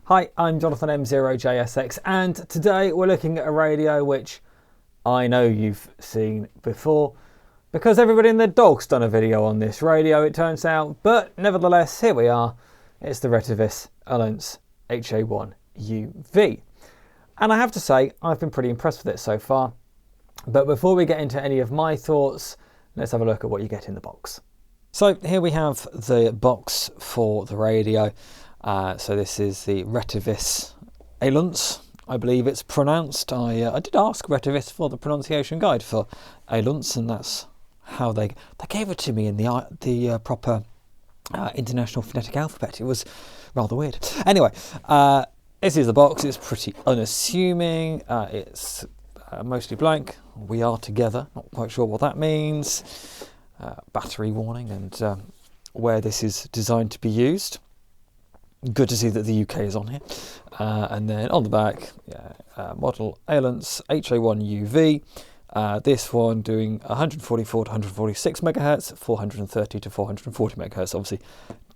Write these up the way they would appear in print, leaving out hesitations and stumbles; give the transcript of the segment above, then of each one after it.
Hi, I'm Jonathan M0JSX, and today we're looking at a radio which I know you've seen before because everybody and their dog's done a video on this radio, it turns out, but nevertheless, here we are. It's the Retevis Ailunce HA1UV. And I have to say, I've been pretty impressed with it so far. But before we get into any of my thoughts, let's have a look at what you get in the box. So here we have the box for the radio. So this is the Retevis Ailunce, I believe it's pronounced. I did ask Retevis for the pronunciation guide for Ailunce, and that's how they gave it to me in the proper International Phonetic Alphabet. It was rather weird. Anyway, this is the box. It's pretty unassuming. It's mostly blank. We are together. Not quite sure what that means. Battery warning and where this is designed to be used. Good to see that the UK is on here. And then on the back, model Ailunce HA1UV. This one doing 144 to 146 megahertz, 430 to 440 megahertz. Obviously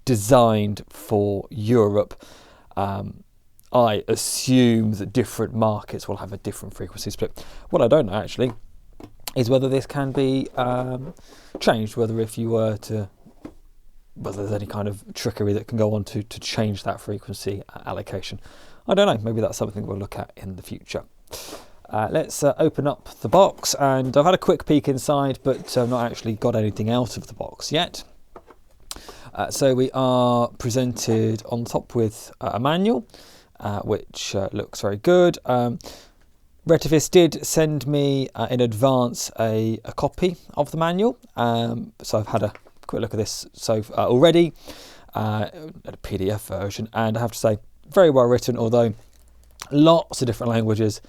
designed for Europe. I assume that different markets will have a different frequency split. What I don't know actually is whether this can be changed, whether there's any kind of trickery that can go on to change that frequency allocation. I don't know, maybe that's something we'll look at in the future. Let's open up the box, and I've had a quick peek inside, but I've not actually got anything out of the box yet. So we are presented on top with a manual, which looks very good. Retevis did send me in advance a copy of the manual, so I've had a quick look at this already, a PDF version, and I have to say, very well written, although lots of different languages.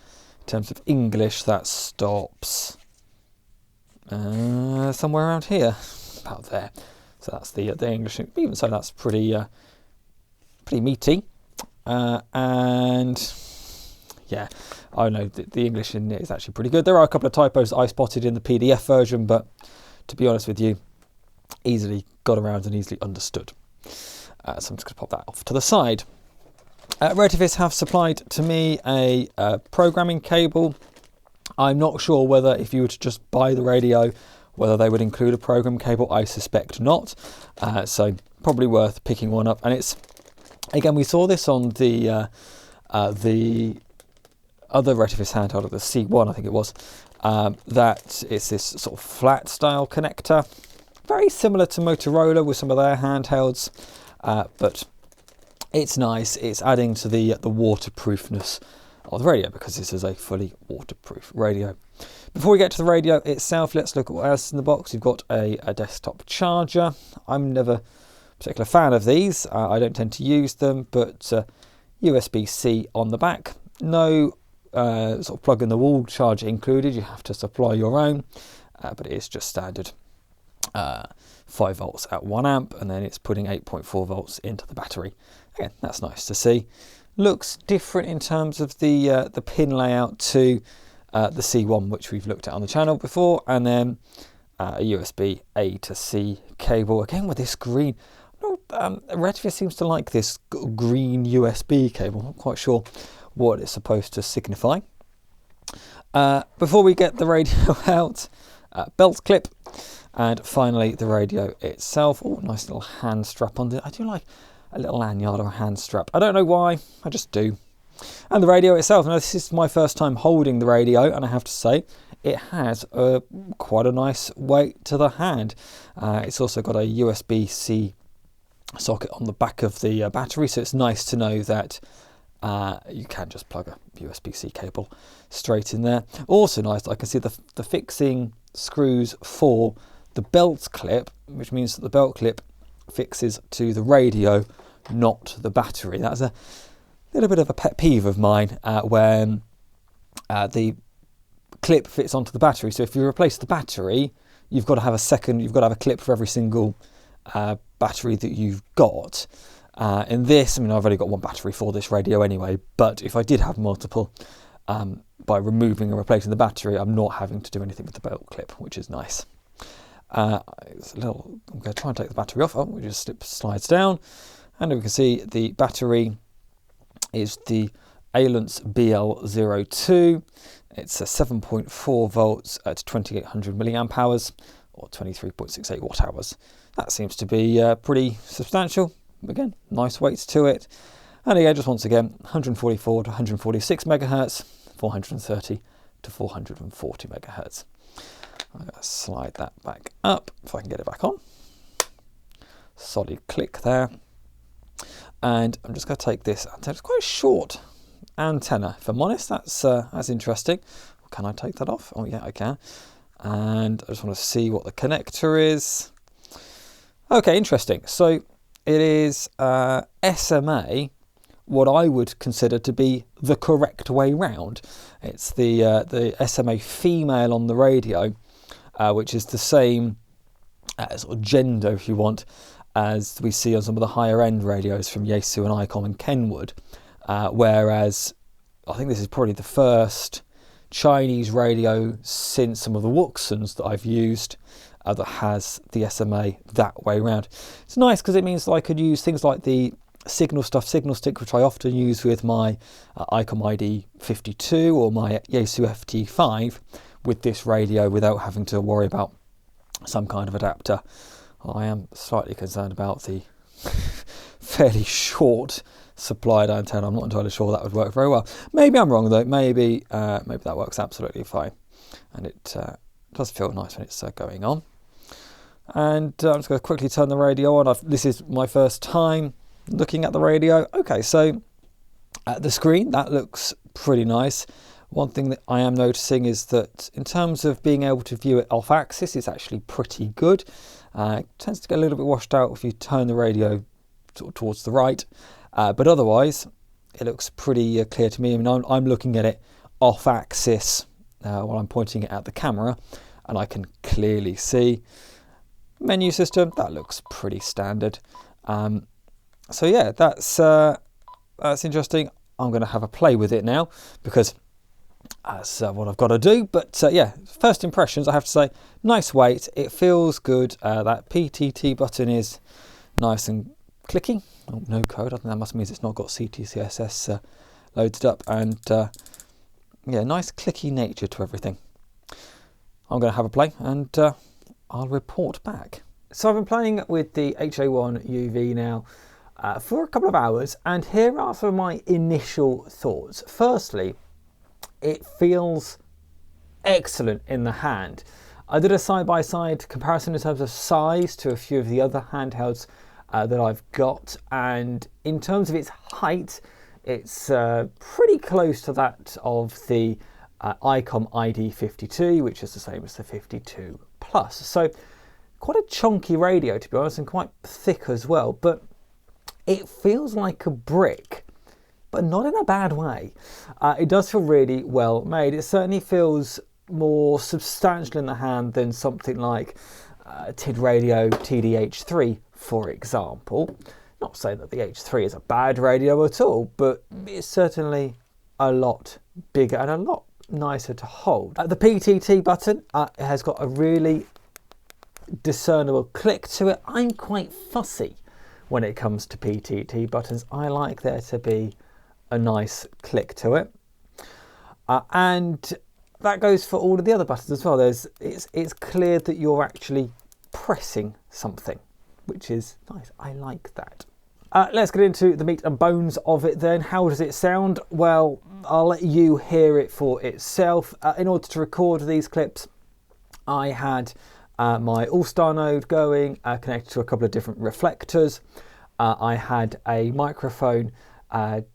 In terms of English, that stops somewhere around here, about there. So that's the English. Even so, that's pretty meaty, and yeah, I know the English in it is actually pretty good. There are a couple of typos that I spotted in the PDF version, but to be honest with you, easily got around and easily understood. So I'm just going to pop that off to the side. Retevis have supplied to me a programming cable. I'm not sure whether if you were to just buy the radio, whether they would include a program cable. I suspect not. So probably worth picking one up. And it's, again, we saw this on the other Retevis handheld, the C1, I think it was, that it's this sort of flat style connector. Very similar to Motorola with some of their handhelds, but it's nice. It's adding to the waterproofness of the radio because this is a fully waterproof radio. Before we get to the radio itself, let's look at what else is in the box. You've got a desktop charger. I'm never a particular fan of these. I don't tend to use them, but USB-C on the back. No sort of plug-in-the-wall charger included. You have to supply your own, but it is just standard. 5 volts at 1 amp, and then it's putting 8.4 volts into the battery. Again, that's nice to see. Looks different in terms of the pin layout to the C1, which we've looked at on the channel before, and then a USB A to C cable, again with this green. Retevis seems to like this green USB cable. Not quite sure what it's supposed to signify. Before we get the radio out, belt clip. And finally, the radio itself. Oh, nice little hand strap on it. I do like a little lanyard or a hand strap. I don't know why, I just do. And the radio itself. Now, this is my first time holding the radio, and I have to say, it has quite a nice weight to the hand. It's also got a USB-C socket on the back of the battery, so it's nice to know that you can just plug a USB-C cable straight in there. Also nice, I can see the fixing screws for the belt clip, which means that the belt clip fixes to the radio, not the battery. That's a little bit of a pet peeve of mine when the clip fits onto the battery. So if you replace the battery, you've got to have a clip for every single battery that you've got. In this, I mean, I've only got one battery for this radio anyway, but if I did have multiple, by removing and replacing the battery, I'm not having to do anything with the belt clip, which is nice. I'm going to try and take the battery off. Oh, it just slides down, and we can see the battery is the Ailunce BL02. It's a 7.4 volts at 2800 milliamp hours, or 23.68 watt hours. That seems to be pretty substantial. Again, nice weights to it. And again, just once again, 144 to 146 megahertz, 430 to 440 megahertz. I'm going to slide that back up if I can get it back on. Solid click there. And I'm just going to take this antenna. It's quite a short antenna, if I'm honest. That's interesting. Can I take that off? Oh yeah, I can. And I just want to see what the connector is. Okay, interesting. So it is SMA, what I would consider to be the correct way round. It's the SMA female on the radio, which is the same sort of gender, if you want, as we see on some of the higher end radios from Yaesu and ICOM and Kenwood, whereas I think this is probably the first Chinese radio since some of the Wuxins that I've used that has the SMA that way round. It's nice because it means that I could use things like the signal stick, which I often use with my ICOM ID 52 or my Yaesu FT5 with this radio without having to worry about some kind of adapter. I am slightly concerned about the fairly short supplied antenna. I'm not entirely sure that would work very well. Maybe I'm wrong though. Maybe that works absolutely fine, and it does feel nice when it's going on. And I'm just going to quickly turn the radio on. This is my first time looking at the radio. Okay, so at the screen that looks pretty nice. One thing that I am noticing is that in terms of being able to view it off axis, it's actually pretty good. It tends to get a little bit washed out if you turn the radio towards the right, but otherwise it looks pretty clear to me. I mean, I'm looking at it off axis while I'm pointing it at the camera, and I can clearly see. Menu system, that looks pretty standard. So yeah, that's interesting. I'm going to have a play with it now because that's what I've got to do. But yeah, first impressions, I have to say, nice weight. It feels good. That PTT button is nice and clicky. Oh, no code. I think that must mean it's not got CTCSS loaded up. And yeah, nice clicky nature to everything. I'm going to have a play and I'll report back. So I've been playing with the HA1UV now for a couple of hours, and here are some of my initial thoughts. Firstly, it feels excellent in the hand. I did a side-by-side comparison in terms of size to a few of the other handhelds that I've got, and in terms of its height, it's pretty close to that of the ICOM ID 52, which is the same as the 52 Plus. So quite a chunky radio, to be honest, and quite thick as well, but it feels like a brick, but not in a bad way. It does feel really well made. It certainly feels more substantial in the hand than something like TID Radio TD-H3, for example. Not saying that the H3 is a bad radio at all, but it's certainly a lot bigger and a lot nicer to hold. The PTT button has got a really discernible click to it. I'm quite fussy when it comes to PTT buttons. I like there to be a nice click to it, and that goes for all of the other buttons as well. It's clear that you're actually pressing something, which is nice. I like that. Let's get into the meat and bones of it then. How does it sound? Well, I'll let you hear it for itself. In order to record these clips, I had my All-Star node going, connected to a couple of different reflectors. I had a microphone,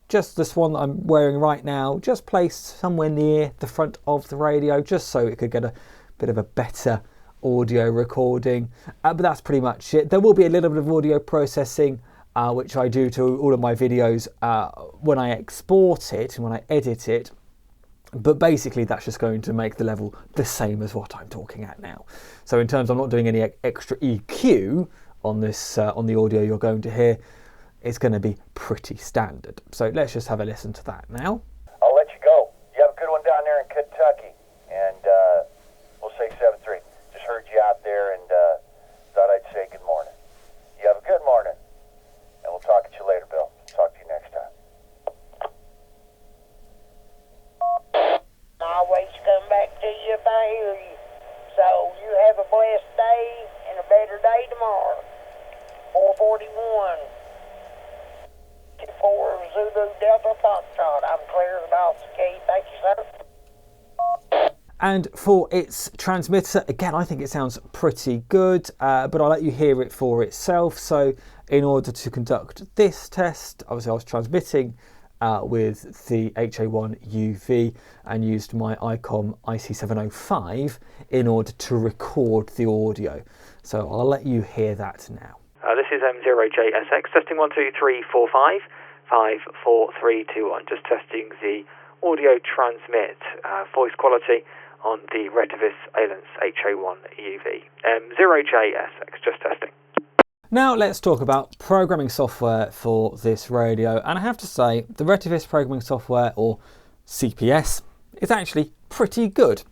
just this one that I'm wearing right now, just placed somewhere near the front of the radio, just so it could get a bit of a better audio recording. But that's pretty much it. There will be a little bit of audio processing, which I do to all of my videos when I export it and when I edit it. But basically that's just going to make the level the same as what I'm talking at now. So in terms of I'm not doing any extra EQ on this on the audio you're going to hear, it's going to be pretty standard. So let's just have a listen to that now. I'll let you go. You have a good one down there in Kentucky, and we'll say 7-3. Just heard you out there and thought I'd say good morning. You have a good morning, and we'll talk at you later, Bill. Talk to you next time. Zulu Delta Foxtrot. I'm clear as ball ski. Thank you, sir. And for its transmitter, again, I think it sounds pretty good, but I'll let you hear it for itself. So in order to conduct this test, obviously I was transmitting with the HA1UV and used my ICOM IC705 in order to record the audio. So I'll let you hear that now. This is M0JSX, testing 1, 2, 3, 4, 5, 5, 4, 3, 2, 1. Just testing the audio transmit voice quality on the Retevis Ailunce HA1UV. M0JSX, just testing. Now let's talk about programming software for this radio, and I have to say the Retevis programming software, or CPS, is actually pretty good.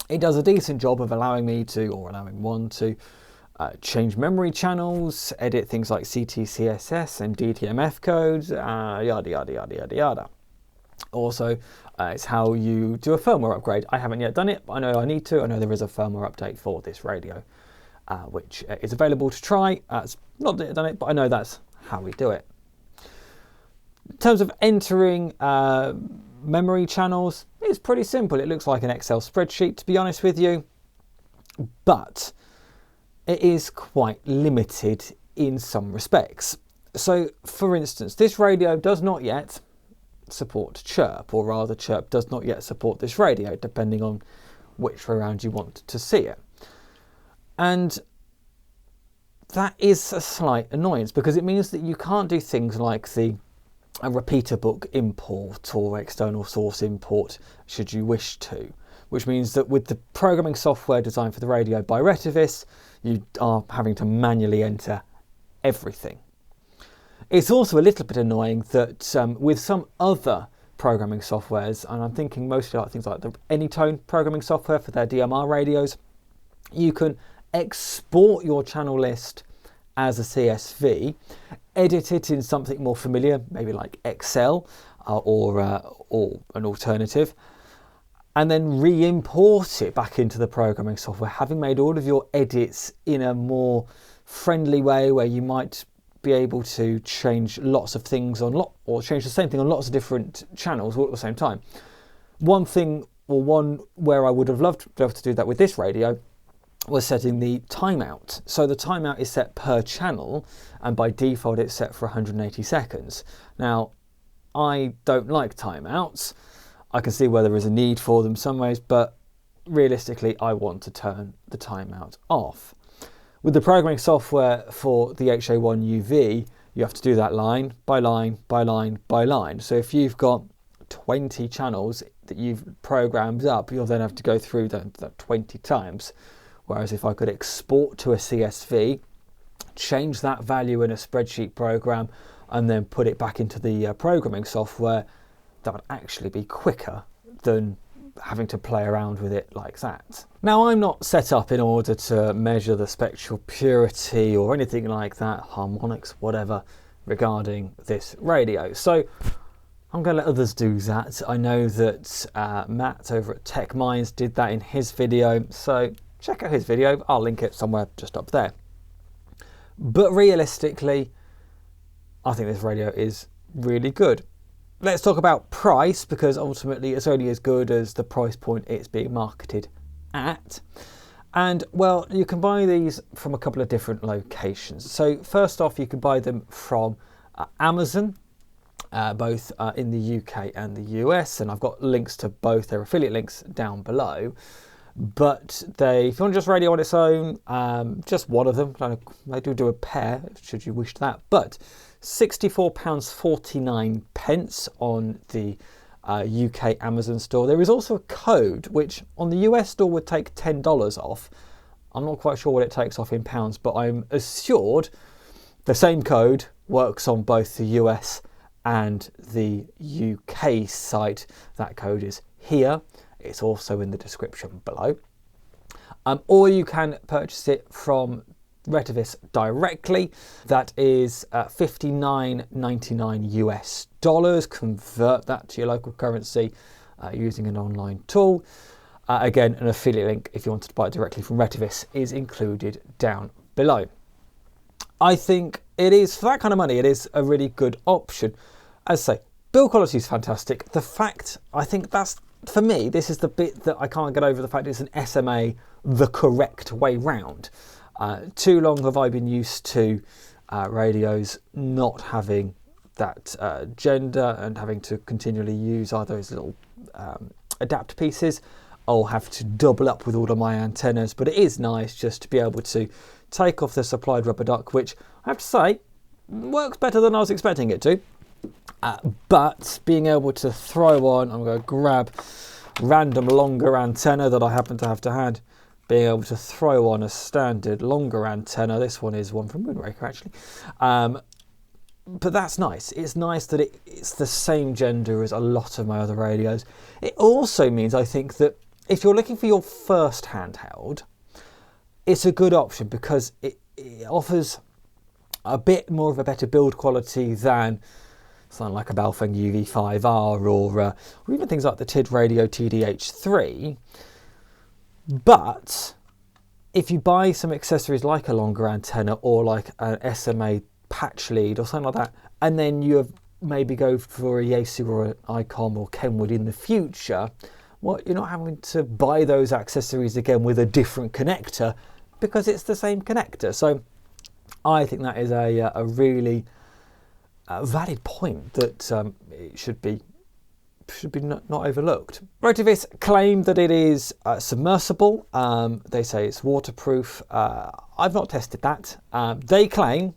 It does a decent job of allowing me to, or allowing one to, change memory channels, edit things like CTCSS and DTMF codes, yada yada yada yada yada. Also, it's how you do a firmware upgrade. I haven't yet done it, but I know I need to. I know there is a firmware update for this radio, which is available to try. It's not that I've done it, but I know that's how we do it. In terms of entering memory channels, it's pretty simple. It looks like an Excel spreadsheet, to be honest with you, but it is quite limited in some respects. So, for instance, this radio does not yet support chirp, or rather chirp does not yet support this radio, depending on which way around you want to see it. And that is a slight annoyance, because it means that you can't do things like a repeater book import or external source import should you wish to, which means that with the programming software designed for the radio by Retevis, you are having to manually enter everything. It's also a little bit annoying that with some other programming softwares, and I'm thinking mostly like things like the Anytone programming software for their DMR radios, you can export your channel list as a CSV, edit it in something more familiar, maybe like Excel or an alternative, and then re-import it back into the programming software, having made all of your edits in a more friendly way where you might be able to change lots of things or change the same thing on lots of different channels all at the same time. One thing, or one where I would have loved to be able to do that with this radio, was setting the timeout. So the timeout is set per channel, and by default it's set for 180 seconds. Now, I don't like timeouts. I can see where there is a need for them some ways, but realistically I want to turn the timeout off. With the programming software for the HA1UV, you have to do that line by line by line by line. So if you've got 20 channels that you've programmed up, you'll then have to go through that 20 times. Whereas if I could export to a CSV, change that value in a spreadsheet program, and then put it back into the programming software, that would actually be quicker than having to play around with it like that. Now, I'm not set up in order to measure the spectral purity or anything like that, harmonics, whatever, regarding this radio. So I'm going to let others do that. I know that Matt over at Tech Minds did that in his video, so check out his video. I'll link it somewhere just up there. But realistically, I think this radio is really good. Let's talk about price, because ultimately it's only as good as the price point it's being marketed at. And well, you can buy these from a couple of different locations. So first off, you can buy them from Amazon, both in the UK and the US, and I've got links to both their affiliate links down below. But if you want just radio on its own, just one of them, they do a pair should you wish that, but £64.49 on the UK Amazon store. There is also a code which on the US store would take $10 off. I'm not quite sure what it takes off in pounds, but I'm assured the same code works on both the US and the UK site. That code is here. It's also in the description below. Or you can purchase it from Retevis directly. That is $59.99 US. Convert that to your local currency using an online tool. Again, an affiliate link if you wanted to buy it directly from Retevis is included down below. I think it is, for that kind of money, it is a really good option. As I say, build quality is fantastic. The fact, I think that's, for me, this is the bit that I can't get over, the fact it's an SMA the correct way round. Too long have I been used to radios not having that gender and having to continually use either those little adapt pieces. I'll have to double up with all of my antennas, but it is nice just to be able to take off the supplied rubber duck, which I have to say works better than I was expecting it to. But being able to throw on, I'm going to grab random longer antenna that I happen to have to hand, being able to throw on a standard longer antenna. This one is one from Moonraker actually. But that's nice. It's nice that it's the same gender as a lot of my other radios. It also means, I think, that if you're looking for your first handheld, it's a good option because it offers a bit more of a better build quality than something like a Baofeng UV5R or even things like the TID Radio TDH3. But if you buy some accessories like a longer antenna or like an SMA patch lead or something like that, and then you maybe go for a Yaesu or an ICOM or Kenwood in the future, well, you're not having to buy those accessories again with a different connector because it's the same connector. So I think that is a really valid point that it should be not overlooked. Retevis claim that it is submersible. They say it's waterproof. I've not tested that. They claim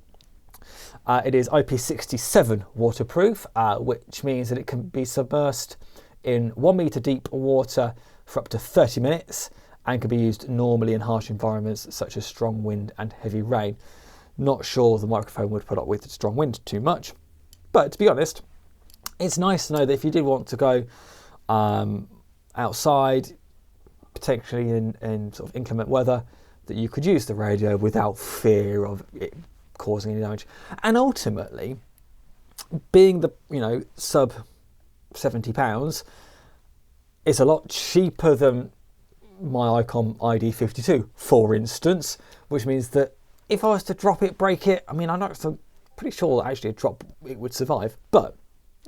it is IP67 waterproof, which means that it can be submersed in 1 meter deep water for up to 30 minutes and can be used normally in harsh environments such as strong wind and heavy rain. Not sure the microphone would put up with strong wind too much, but to be honest, it's nice to know that if you did want to go outside, potentially in sort of inclement weather, that you could use the radio without fear of it causing any damage. And ultimately, being the sub £70 is a lot cheaper than my ICOM ID52, for instance, which means that if I was to drop it, break it, I mean, I'm pretty sure that actually a drop it would survive, but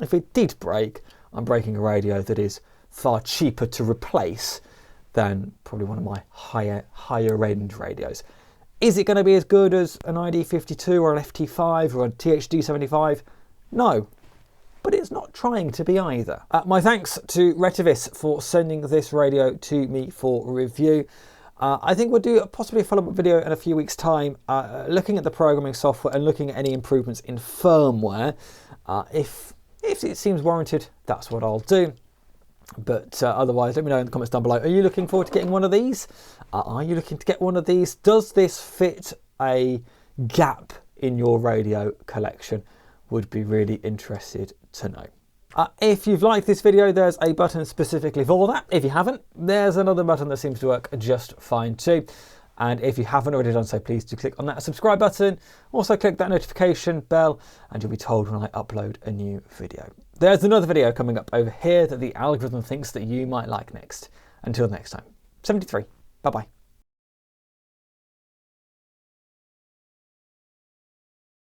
if it did break, I'm breaking a radio that is far cheaper to replace than probably one of my higher end radios. Is it going to be as good as an ID52 or an FT5 or a THD75? No, but it's not trying to be either. My thanks to Retevis for sending this radio to me for review. I think we'll do possibly a follow-up video in a few weeks' time, looking at the programming software and looking at any improvements in firmware. If it seems warranted, that's what I'll do. But otherwise, let me know in the comments down below. Are you looking forward to getting one of these? Are you looking to get one of these? Does this fit a gap in your radio collection? Would be really interested to know. If you've liked this video, there's a button specifically for that. If you haven't, there's another button that seems to work just fine too. And if you haven't already done so, please do click on that subscribe button. Also click that notification bell and you'll be told when I upload a new video. There's another video coming up over here that the algorithm thinks that you might like next. Until next time, 73. Bye-bye.